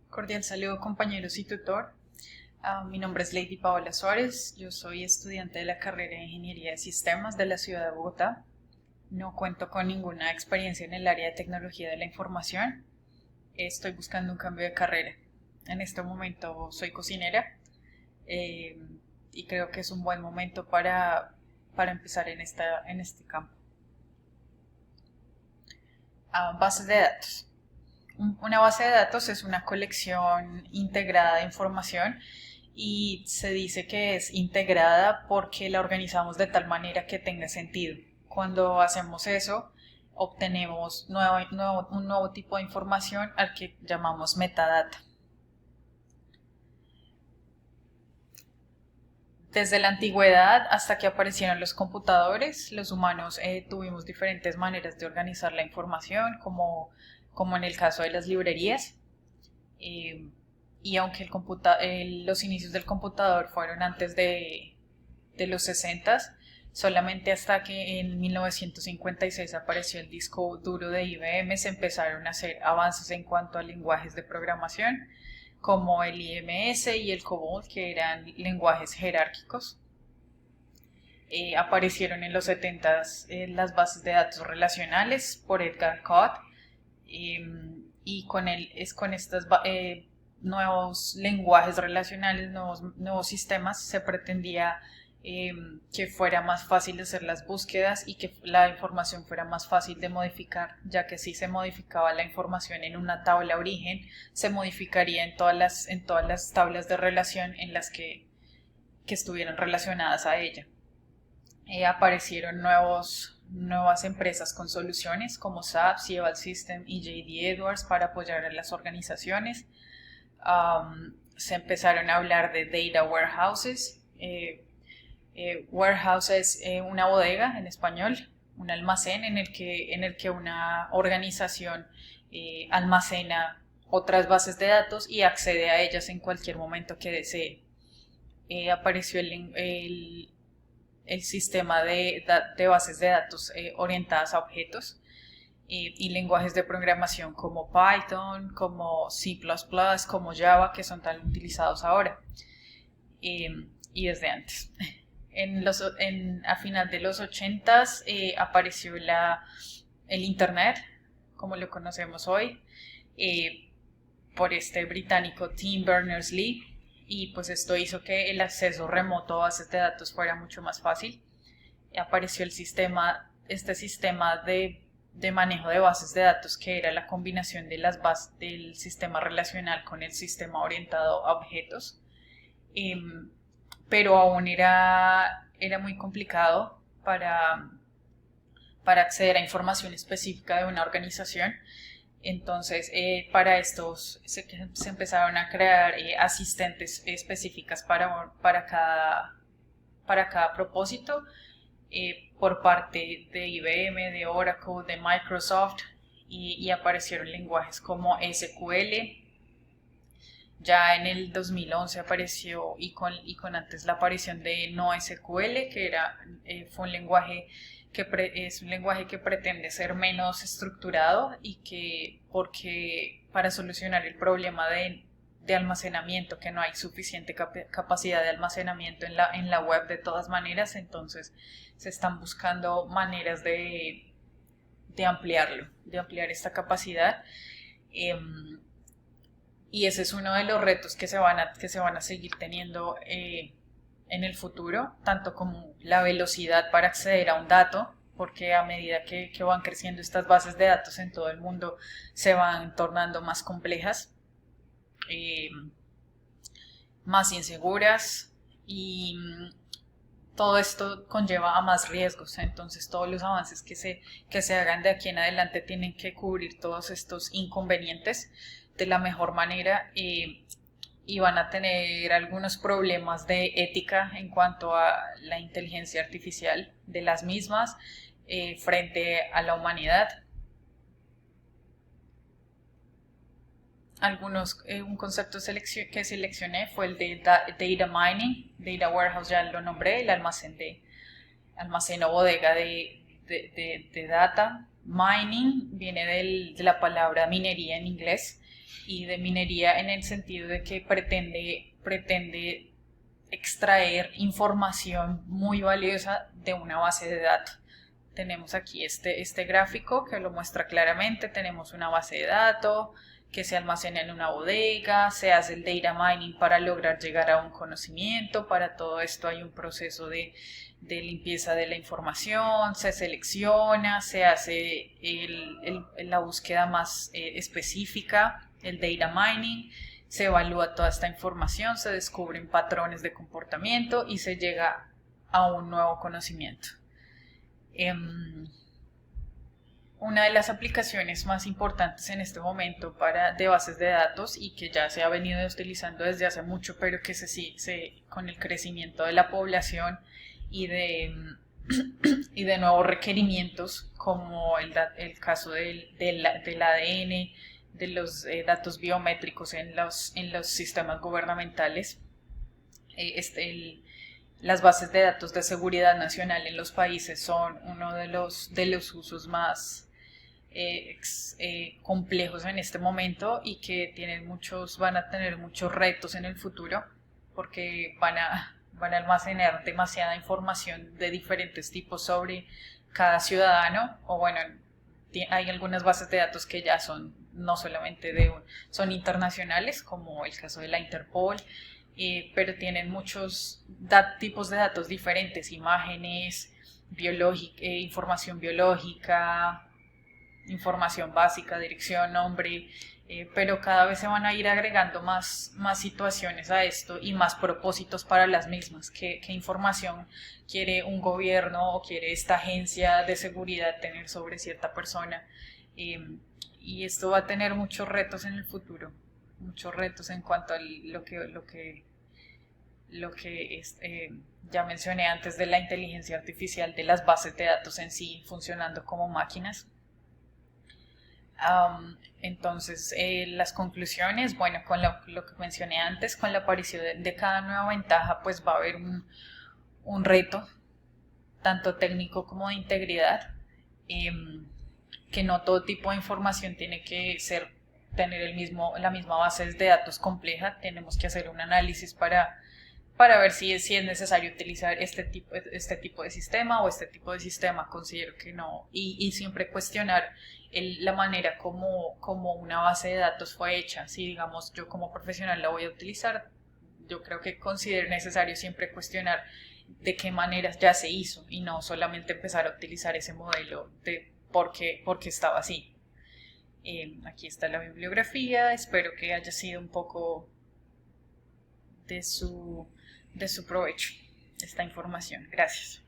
Cordial saludo compañeros y tutor. Mi nombre es Lady Paola Suárez, yo soy estudiante de la carrera de Ingeniería de Sistemas de la ciudad de Bogotá. No cuento con ninguna experiencia en el área de tecnología de la información. Estoy buscando un cambio de carrera. En este momento soy cocinera eh, y creo que es un buen momento para empezar en este campo. Bases de datos. Una base de datos es una colección integrada de información y se dice que es integrada porque la organizamos de tal manera que tenga sentido. Cuando hacemos eso, obtenemos un nuevo tipo de información al que llamamos metadata. Desde la antigüedad hasta que aparecieron los computadores, los humanos tuvimos diferentes maneras de organizar la información, como en el caso de las librerías. Eh, y aunque los inicios del computador fueron antes de los 60, solamente hasta que en 1956 apareció el disco duro de IBM se empezaron a hacer avances en cuanto a lenguajes de programación como el IMS y el COBOL, que eran lenguajes jerárquicos. Aparecieron en los 70 las bases de datos relacionales por Edgar Codd, y con estos nuevos lenguajes relacionales, nuevos sistemas, se pretendía que fuera más fácil hacer las búsquedas y que la información fuera más fácil de modificar, ya que si se modificaba la información en una tabla origen, se modificaría en todas las tablas de relación en las que estuvieran relacionadas a ella. Aparecieron nuevas empresas con soluciones como SAP, Cieval System y JD Edwards para apoyar a las organizaciones. Se empezaron a hablar de data warehouses. Warehouse es una bodega en español, un almacén en el que una organización almacena otras bases de datos y accede a ellas en cualquier momento que desee. Apareció el sistema de bases de datos orientadas a objetos y lenguajes de programación como Python, como C++, como Java, que son tan utilizados ahora y desde antes. A final de los 80 apareció el Internet, como lo conocemos hoy, por este británico Tim Berners-Lee, y pues esto hizo que el acceso remoto a bases de datos fuera mucho más fácil. Apareció este sistema de manejo de bases de datos, que era la combinación de las bases del sistema relacional con el sistema orientado a objetos. Pero aún era muy complicado para acceder a información específica de una organización. Entonces, para estos se empezaron a crear asistentes específicas para cada propósito, por parte de IBM, de Oracle, de Microsoft, y aparecieron lenguajes como SQL. Ya en el 2011 apareció, y con antes la aparición de NoSQL, que fue un lenguaje es un lenguaje que pretende ser menos estructurado porque para solucionar el problema de almacenamiento, que no hay suficiente capacidad de almacenamiento en la web de todas maneras, entonces se están buscando maneras de ampliar esta capacidad. Y ese es uno de los retos que se van a seguir teniendo en el futuro, tanto como la velocidad para acceder a un dato, porque a medida que van creciendo estas bases de datos en todo el mundo, se van tornando más complejas, eh, más inseguras, y todo esto conlleva a más riesgos. Entonces todos los avances que se hagan de aquí en adelante tienen que cubrir todos estos inconvenientes de la mejor manera, y van a tener algunos problemas de ética en cuanto a la inteligencia artificial de las mismas frente a la humanidad. Un concepto que seleccioné fue el de data mining. Data warehouse ya lo nombré, el almacén o bodega de data. Mining viene de la palabra minería en inglés, y de minería en el sentido de que pretende extraer información muy valiosa de una base de datos. Tenemos aquí este gráfico que lo muestra claramente. Tenemos una base de datos que se almacena en una bodega, se hace el data mining para lograr llegar a un conocimiento. Para todo esto hay un proceso de limpieza de la información, se selecciona, se hace la búsqueda más específica, el data mining, se evalúa toda esta información, se descubren patrones de comportamiento y se llega a un nuevo conocimiento. Una de las aplicaciones más importantes en este momento de bases de datos y que ya se ha venido utilizando desde hace mucho, pero que con el crecimiento de la población y de nuevos requerimientos, como el caso del ADN, de los datos biométricos en los sistemas gubernamentales, las bases de datos de seguridad nacional en los países son uno de los usos más complejos en este momento y que van a tener muchos retos en el futuro porque van a almacenar demasiada información de diferentes tipos sobre cada ciudadano. O bueno, hay algunas bases de datos que ya son no solamente son internacionales, como el caso de la Interpol, pero tienen muchos tipos de datos diferentes: imágenes, información biológica, información básica, dirección, nombre, pero cada vez se van a ir agregando más situaciones a esto y más propósitos para las mismas. ¿Qué información quiere un gobierno o quiere esta agencia de seguridad tener sobre cierta persona? Y esto va a tener muchos retos en el futuro, muchos retos en cuanto a lo que ya mencioné antes de la inteligencia artificial, de las bases de datos en sí funcionando como máquinas. Entonces, las conclusiones, bueno, con lo que mencioné antes, con la aparición de cada nueva ventaja, pues va a haber un reto, tanto técnico como de integridad, que no todo tipo de información tiene que tener la misma base de datos compleja. Tenemos que hacer un análisis para ver si es necesario utilizar este tipo de sistema o este tipo de sistema. Considero que no, y siempre cuestionar la manera como una base de datos fue hecha. Si, digamos, yo como profesional la voy a utilizar, yo creo que considero necesario siempre cuestionar de qué manera ya se hizo y no solamente empezar a utilizar ese modelo de por qué estaba así. Aquí está la bibliografía. Espero que haya sido un poco de su provecho esta información. Gracias.